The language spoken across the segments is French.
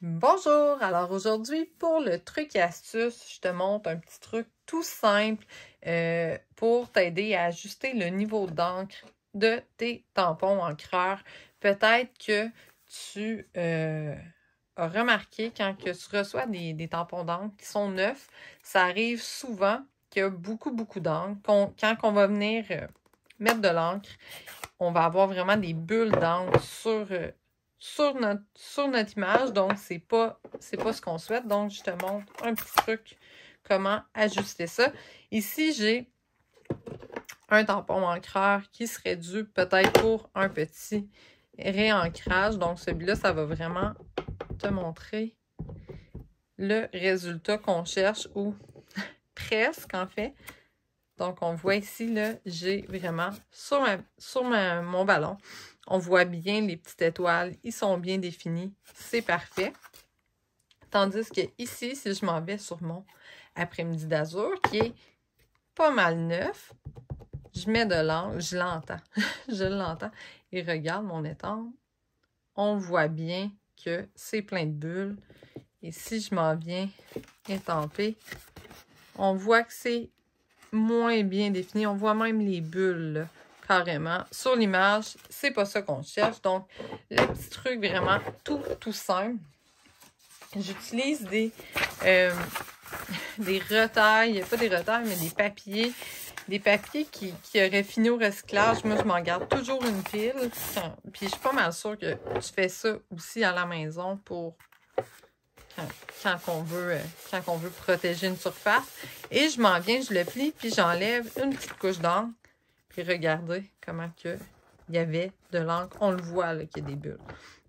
Bonjour! Alors aujourd'hui, pour le truc et astuce, je te montre un petit truc tout simple pour t'aider à ajuster le niveau d'encre de tes tampons encreurs. Peut-être que tu as remarqué quand que tu reçois des tampons d'encre qui sont neufs, ça arrive souvent qu'il y a beaucoup d'encre. Quand on va venir mettre de l'encre, on va avoir vraiment des bulles d'encre sur notre image, donc c'est pas ce qu'on souhaite. Donc, je te montre un petit truc, comment ajuster ça. Ici, j'ai un tampon encreur qui serait dû peut-être pour un petit réancrage. Donc, celui-là, ça va vraiment te montrer le résultat qu'on cherche, ou presque en fait. Donc, on voit ici, là, j'ai vraiment, sur mon ballon, on voit bien les petites étoiles. Ils sont bien définis. C'est parfait. Tandis que ici, si je m'en vais sur mon après-midi d'azur, qui est pas mal neuf, je mets de l'encre, je l'entends. Je l'entends. Et regarde mon étampe. On voit bien que c'est plein de bulles. Et si je m'en viens étamper, on voit que c'est moins bien défini. On voit même les bulles, là, carrément. Sur l'image, c'est pas ça qu'on cherche. Donc, le petit truc vraiment tout simple. J'utilise des retailles, pas des retailles, mais des papiers qui auraient fini au recyclage. Moi, je m'en garde toujours une pile. Puis, je suis pas mal sûre que tu fais ça aussi à la maison pour quand on veut protéger une surface. Et je m'en viens, je le plie, puis j'enlève une petite couche d'encre. Puis regardez comment il y avait de l'encre. On le voit là qu'il y a des bulles.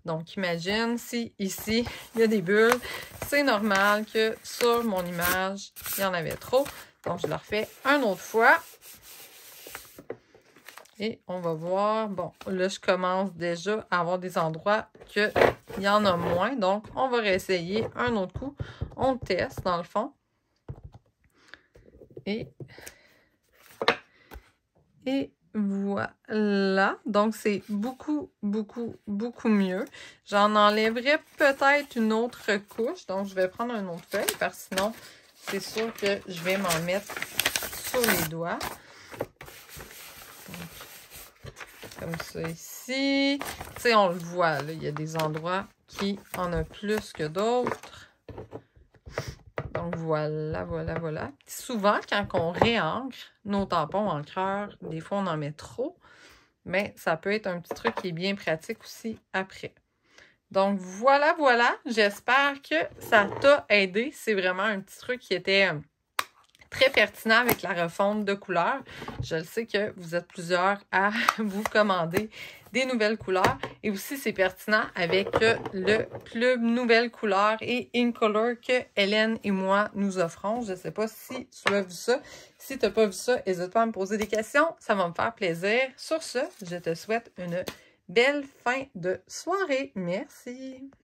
Donc, imagine si ici, il y a des bulles. C'est normal que sur mon image, il y en avait trop. Donc, je le refais une autre fois. Et on va voir. Bon, là, je commence déjà à avoir des endroits qu'il y en a moins. Donc, on va réessayer un autre coup. On teste, dans le fond. Et voilà. Donc, c'est beaucoup mieux. J'en enlèverai peut-être une autre couche. Donc, je vais prendre une autre feuille parce que sinon, c'est sûr que je vais m'en mettre sur les doigts. Donc, comme ça ici. Tu sais, on le voit, là, il y a des endroits qui en ont plus que d'autres. Donc, voilà. Souvent, quand on réancre nos tampons encreurs, des fois, on en met trop. Mais ça peut être un petit truc qui est bien pratique aussi après. Donc, voilà. J'espère que ça t'a aidé. C'est vraiment un petit truc qui était très pertinent avec la refonte de couleurs. Je le sais que vous êtes plusieurs à vous commander des nouvelles couleurs. Et aussi, c'est pertinent avec le club Nouvelles Couleurs et Incolor que Hélène et moi nous offrons. Je ne sais pas si tu as vu ça. Si tu n'as pas vu ça, n'hésite pas à me poser des questions. Ça va me faire plaisir. Sur ce, je te souhaite une belle fin de soirée. Merci.